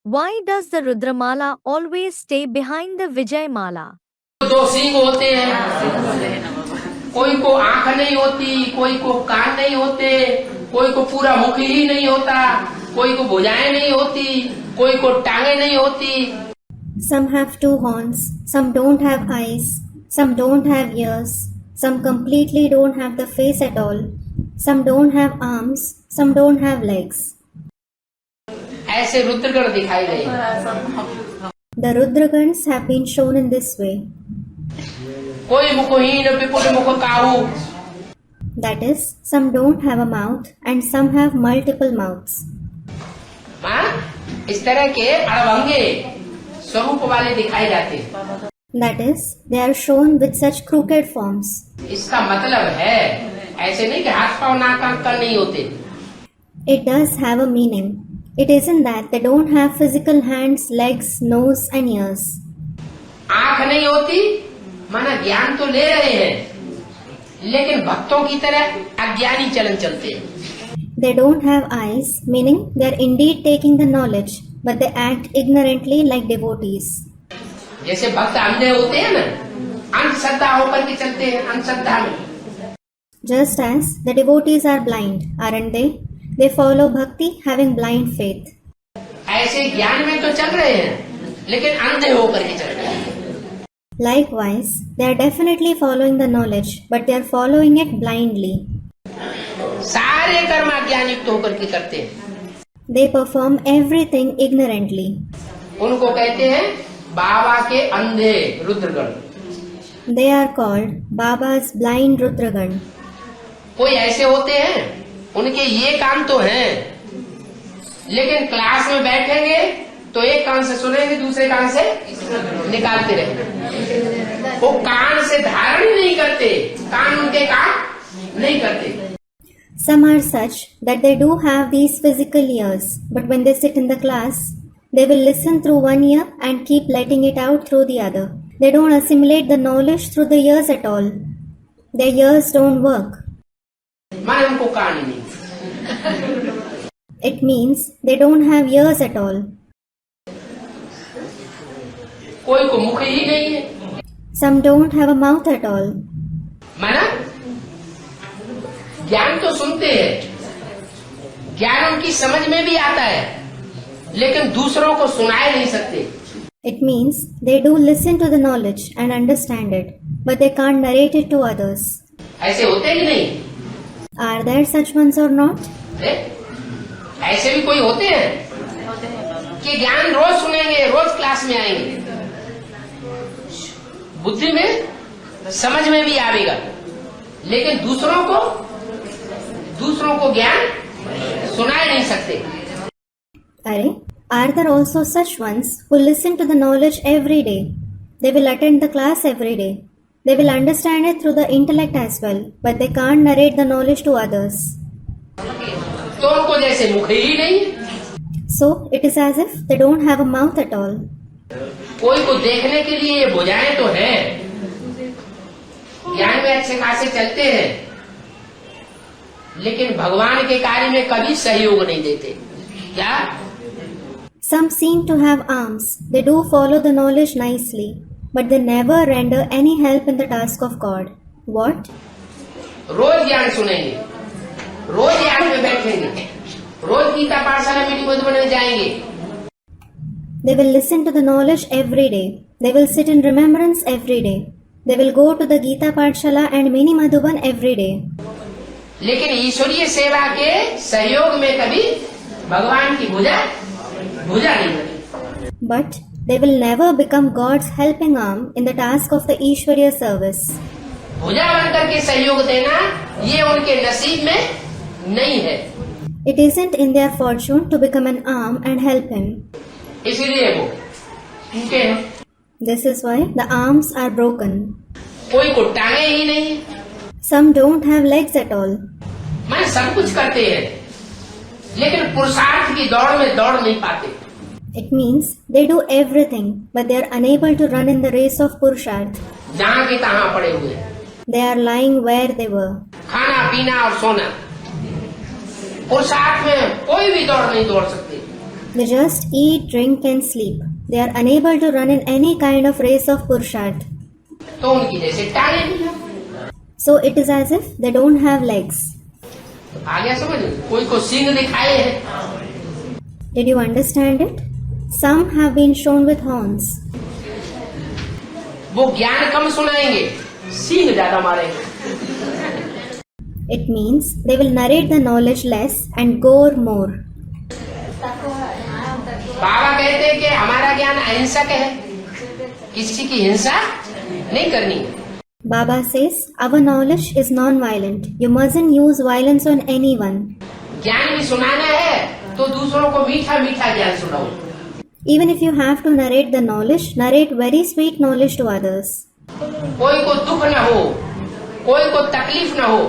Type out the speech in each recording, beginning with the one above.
Why does the Rudramala always stay behind the Vijay Mala? दो सींग होते हैं, कोई को आंख नहीं होती, कोई को कान नहीं होते, कोई को पूरा मुख ही नहीं होता, कोई को भुजाएं नहीं होती, कोई को टांगे नहीं होती। Some have two horns, some don't have eyes, some don't have ears, some completely don't have the face at all, some don't have arms, some don't have legs. ऐसे रुद्रगण दिखाई गए। The Rudragans have been shown in this way. कोई मुखहीन विपुल मुख काहू, That is, some don't have a mouth and some have multiple mouths. हाँ, इस तरह के अड़भंगे स्वरूप वाले दिखाए जाते हैं। That is, they are shown with such crooked forms. इसका मतलब है ऐसे नहीं कि हाथ पांव नाक कान कर नहीं होते। It does have a meaning. It isn't that they don't have physical hands, legs, nose and ears. आंख नहीं होती माना ज्ञान तो ले रहे हैं, लेकिन भक्तों की तरह अज्ञानी चलन चलते हैं। They don't have eyes, meaning they are indeed taking the knowledge, but they act ignorantly like devotees. जैसे भक्त अंधे होते हैं ना, अंधश्रद्धा होकर के चलते हैं, अंधश्रद्धा में। Just as the devotees are blind, aren't they? They follow bhakti having blind faith. ऐसे ज्ञान में तो चल रहे हैं, लेकिन अंधे होकर के चल रहे हैं। Likewise, they are definitely following the knowledge, but they are following it blindly. सारे कर्म अज्ञान युक्त होकर के करते हैं। They perform everything ignorantly. उनको कहते हैं बाबा के अंधे Rudragana. They are called Baba's blind Rudragan. कोई ऐसे होते हैं, उनके ये काम तो हैं, लेकिन क्लास में बैठेंगे तो एक कान से सुनेंगे, दूसरे कान से निकालते रहेंगे। वो कान से धारण ही नहीं करते, कान उनके काम नहीं करते। Some are such that they do have these physical ears, but when they sit in the class, they will listen through one ear and keep letting it out through the other. They don't assimilate the knowledge through the ears at all. Their ears don't work. माने उनको कान ही नहीं। It means they don't have ears at all. कोई को मुख ही नहीं है, Some don't have a mouth at all. माना ज्ञान तो सुनते हैं, ज्ञान उनकी समझ में भी आता है, लेकिन दूसरों को सुनाए नहीं सकते। It means they do listen to the knowledge and understand it, but they can't narrate it to others. ऐसे होते कि नहीं? Are there such ones or not? ऐसे भी कोई होते हैं कि ज्ञान रोज सुनेंगे, रोज क्लास में आएंगे, बुद्धि में समझ में भी आएगा, लेकिन दूसरों को ज्ञान सुनाए नहीं सकते। Are there also such ones who listen to the knowledge every day? They will attend the class every day. They will understand it through the intellect as well, but they can't narrate the knowledge to others. तो उनको जैसे मुख ही नहीं है। So it is as if they don't have a mouth at all. कोई को देखने के लिए ये भुजाएं तो है, ज्ञान में अच्छे खासे चलते हैं, लेकिन भगवान के कार्य में कभी सहयोग नहीं देते। क्या? Some seem to have arms. They do follow the knowledge nicely, but they never render any help in the task of God. What? रोज ज्ञान सुनेंगे, रोज ज्ञान में बैठेंगे, रोज गीता पाठशाला में मधुबन में जाएंगे। They will listen to the knowledge every day. They will sit in remembrance every day. They will go to the Gita Pathshala and Mini Madhuban every day. लेकिन ईश्वरीय सेवा के सहयोग में कभी भगवान की भुजा नहीं बनी। But they will never become God's helping arm in the task of the Ishwariya service. भुजा बनकर के सहयोग देना ये उनके नसीब में नहीं है। It isn't in their fortune to become an arm and help him. इसलिए वो टूटे हैं। This is why the arms are broken. कोई को टांगे ही नहीं, Some don't have legs at all. मैं सब कुछ करते हैं, लेकिन पुरुषार्थ की दौड़ में दौड़ नहीं पाते। It means they do everything, but they are unable to run in the race of Purusharth. जहाँ के तहाँ पड़े हुए हैं। They are lying where they were. खाना पीना और सोना, पुरुषार्थ में कोई भी दौड़ नहीं दौड़ सकते। They just eat, drink, and sleep. They are unable to run in any kind of race of Purusharth. तो उनकी जैसे टांगे नहीं हैं। So it is as if they don't have legs. आ गया समझ? कोई को सींग दिखाए हैं, Did you understand it? Some have been shown with horns. वो ज्ञान कम सुनाएंगे, सींग ज्यादा मारेंगे। It means they will narrate the knowledge less and gore more. बाबा कहते हैं कि हमारा ज्ञान अहिंसक है, किसी की हिंसा नहीं करनी है। Baba says, our knowledge is non-violent. You mustn't use violence on anyone. ज्ञान भी सुनाना है तो दूसरों को मीठा मीठा ज्ञान सुनाओ। Even if you have to narrate the knowledge, narrate very sweet knowledge to others. कोई को दुख न हो, कोई को तकलीफ न हो,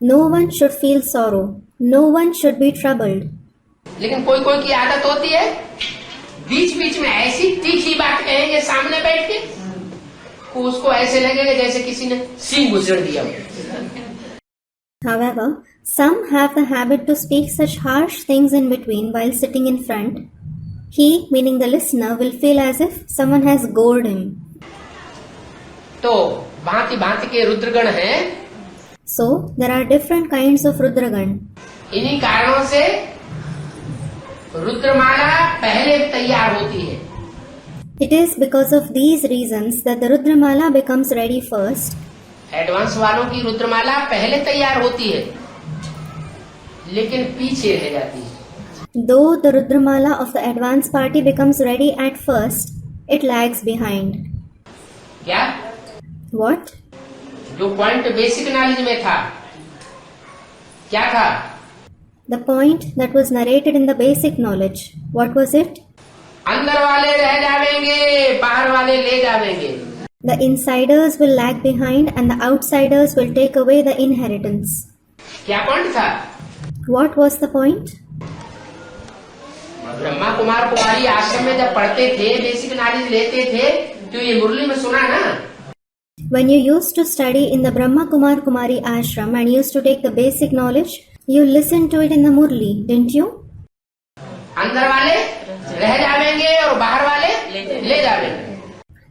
No one should feel sorrow. No one should be troubled. लेकिन कोई कोई की आदत होती है बीच बीच में ऐसी तीखी बात कहेंगे सामने बैठ के, उसको ऐसे लगेगा जैसे किसी ने सींग घुसेड़ दिया। However, some have the habit to speak such harsh things in between while sitting in front. He, meaning the listener, will feel as if someone has gored him. तो भांति भांति के रुद्रगण हैं। So, there are different kinds of Rudragan. इन्हीं कारणों से रुद्रमाला पहले तैयार होती है। It is because of these reasons that the Rudramala becomes ready first. Advance वालों की रुद्रमाला पहले तैयार होती है, लेकिन पीछे रह जाती है। Though the Rudramala of the advance party becomes ready at first, it lags behind. क्या? What? जो पॉइंट बेसिक नॉलेज में था, क्या था? The point that was narrated in the basic knowledge. What was it? अंदर वाले रह जावेंगे, बाहर वाले ले जावेंगे। The insiders will lag behind and the outsiders will take away the inheritance. क्या पॉइंट था? What was the point? Brahma Kumar Kumari आश्रम में जब पढ़ते थे, बेसिक नॉलेज लेते थे, तो ये मुरली में सुना ना। When you used to study in the Brahma Kumar Kumari ashram and used to take the basic knowledge, you listened to it in the Murli, didn't you? अंदर वाले रह जावेंगे और बाहर वाले ले जावेंगे।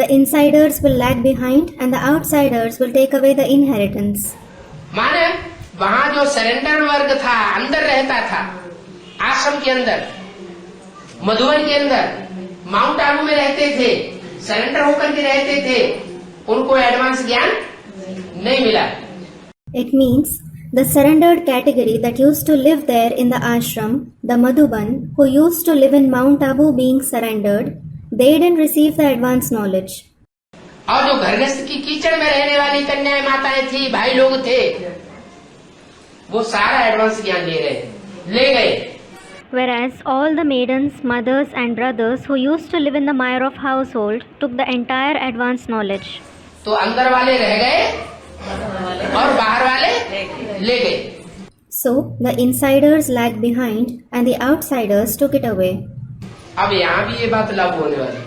The insiders will lag behind and the outsiders will take away the inheritance. माने वहाँ जो सरेंडर वर्ग था, अंदर रहता था, आश्रम के अंदर, मधुबन के अंदर, माउंट आबू में रहते थे, सरेंडर होकर के रहते थे, उनको एडवांस ज्ञान नहीं मिला। It means the surrendered category that used to live there in the ashram, the Madhuban, who used to live in Mount Abu being surrendered, they didn't receive the advanced knowledge. और जो घरगृहस्थ की कीचड़ में रहने वाली कन्याएं माताएं थी, भाई लोग थे, वो सारा एडवांस ज्ञान ले गए। Whereas all the maidens, mothers and brothers who used to live in the mire of household took the entire advanced knowledge. तो अंदर वाले रह गए और बाहर वाले ले गए। So the insiders lagged behind and the outsiders took it away. अब यहाँ भी ये बात लागू होने वाली।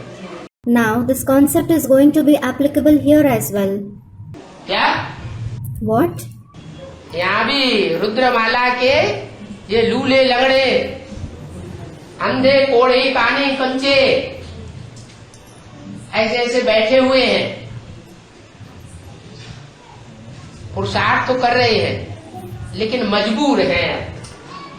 Now this concept is going to be applicable here as well. क्या? What? यहाँ भी रुद्रमाला के ये लूले लगड़े, अंधे कोढ़े काने कंचे ऐसे ऐसे बैठे हुए हैं, पुरुषार्थ तो कर रहे हैं लेकिन मजबूर हैं।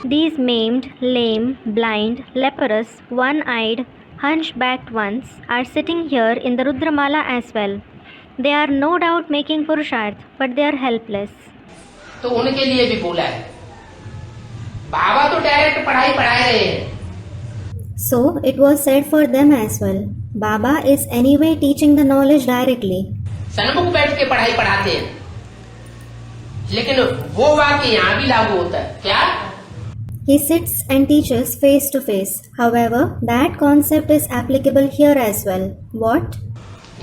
These maimed, lame, blind, leprous, one-eyed, hunchbacked ones are sitting here in the Rudramala as well. They are no doubt making Purusharth, but they are helpless. तो उनके लिए भी बोला है। बाबा तो डायरेक्ट पढ़ाई पढ़ा रहे हैं। So it was said for them as well. Baba is anyway teaching the knowledge directly. सन्मुख बैठ के पढ़ाई पढ़ाते हैं, लेकिन वो वाक्य यहाँ भी लागू होता है। क्या? He sits and teaches face to face. However, that concept is applicable here as well. What?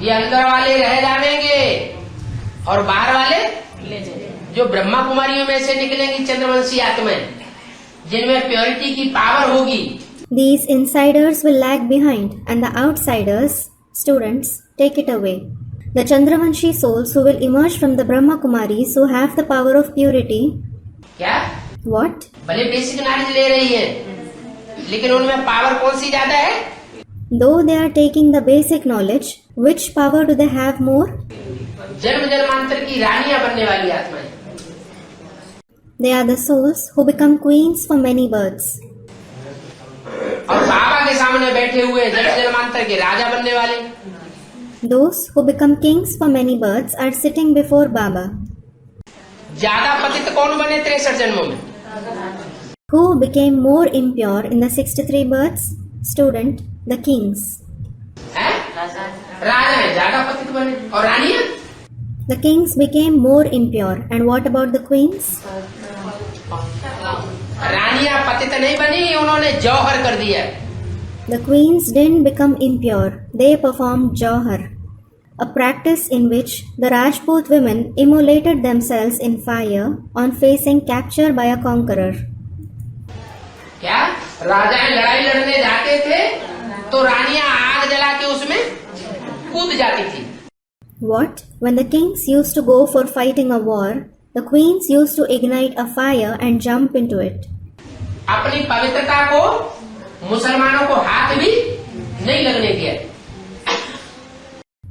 ये अंदर वाले रह जाएंगे और बाहर वाले जो ब्रह्मा कुमारियों में से निकलेंगी चंद्रवंशी आत्माएं, जिनमें प्योरिटी की पावर होगी। These insiders will lag behind and the outsiders, students, take it away. The Chandravanshi souls who will emerge from the Brahma Kumaris who have the power of purity. क्या? What? भले basic knowledge ले रही है, लेकिन उनमें power कौन सी ज्यादा है? Though they are taking the basic knowledge, which power do they have more? जन्म जन्मांतर की रानियां बनने वाली आत्माएं। They are the souls who become queens for many births. और बाबा के सामने बैठे हुए जन्म जन्मांतर के राजा बनने वाले। Those who become kings for many births are sitting before Baba. ज्यादा पतित कौन बने 63 जन्मों में? Who became more impure in the 63 births? Student, the kings. है? राजा है, ज्यादा पतित बने। और रानियां? The kings became more impure. And what about the queens? रानियां पतित नहीं बनी, उन्होंने जौहर कर दिया। The queens didn't become impure. They performed Jauhar, a practice in which the Rajput women immolated themselves in fire on facing capture by a conqueror. क्या राजाएं लड़ाई लड़ने जाते थे तो रानियां आग जला के उसमें कूद जाती थी। What? When the kings used to go for fighting a war, the queens used to ignite a fire and jump into it. अपनी पवित्रता को मुसलमानों को हाथ भी नहीं लगने दिया।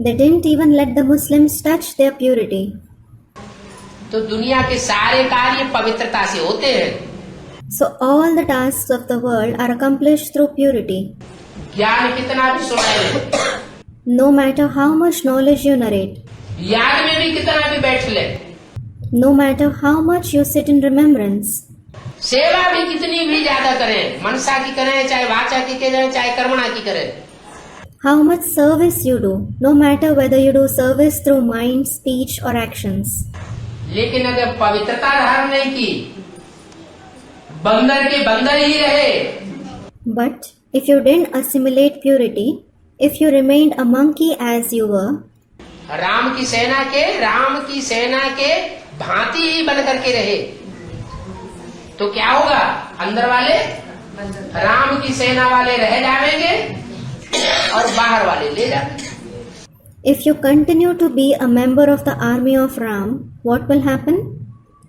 They didn't even let the Muslims touch their purity. तो दुनिया के सारे कार्य पवित्रता से होते हैं। So all the tasks of the world are accomplished through purity. ज्ञान कितना भी सुनाए, No matter how much knowledge you narrate, याद में भी कितना भी बैठ ले, no matter how much you sit in remembrance, सेवा भी कितनी भी ज्यादा करें, मनसा की करें, चाहे वाचा की करें, चाहे कर्मणा की करें, how much service you do, no matter whether you do service through mind, speech or actions. लेकिन अगर पवित्रता धारण नहीं की, बंदर के बंदर ही रहे, But if you didn't assimilate purity, if you remained a monkey as you were, Ram की सेना के भांति ही बन करके रहे, तो क्या होगा? अंदर वाले राम की सेना वाले रह जाएंगे और बाहर वाले ले जाएंगे। if you continue to be a member of the army of Ram, what will happen?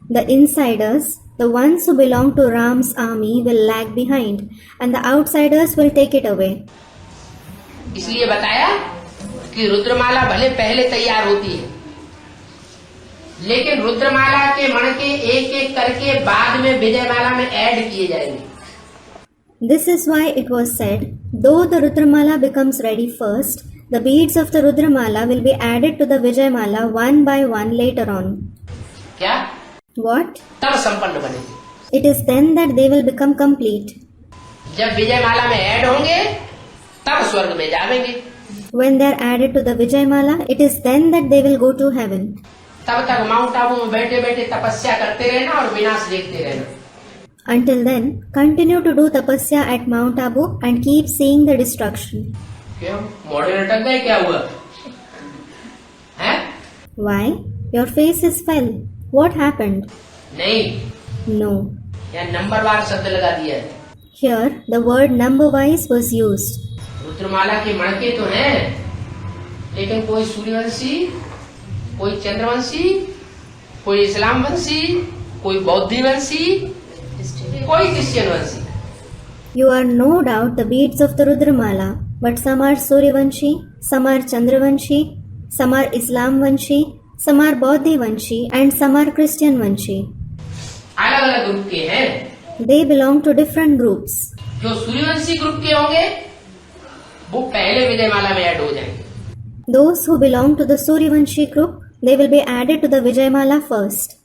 The insiders, the ones who belong to Ram's army, will lag behind and the outsiders will take it away. इसलिए बताया कि रुद्रमाला भले पहले तैयार होती है, लेकिन रुद्रमाला के मणके एक एक करके बाद में विजयमाला में ऐड किए जाएंगे। This is why it was said, though the Rudramala becomes ready first, the beads of the Rudramala will be added to the Vijayamala one by one later on. क्या? What? तब संपन्न बनेगी। It is then that they will become complete. जब विजयमाला में add होंगे तब स्वर्ग में जाएंगे। When they are added to the Vijayamala, it is then that they will go to heaven. तब तक माउंट आबू में बैठे बैठे तपस्या करते रहना और विनाश देखते रहना। Until then, continue to do tapasya at Mount Abu and keep seeing the destruction. क्यों? मॉडल अटक गए, क्या हुआ? हैं? Why? Your face is fell. What happened? नहीं, No. यहाँ नंबरवार शब्द लगा दिया है। Here, the word number-wise was used. रुद्रमाला के मणके तो हैं, लेकिन कोई सूर्यवंशी, कोई चंद्रवंशी, कोई इस्लाम वंशी, कोई बौद्धी वंशी, कोई क्रिश्चियन वंशी। You are no doubt the beads of the Rudramala, but some are Suryavanshi, some are Chandravanshi, some are Islamvanshi, some are Bodhivanshi, and some are Christian Vanshi. अलग अलग ग्रुप के हैं। They belong to different groups. जो Suryavanshi group के होंगे वो पहले विजयमाला में ऐड हो जाएंगे। Those who belong to the Suryavanshi group, they will be added to the Vijayamala first.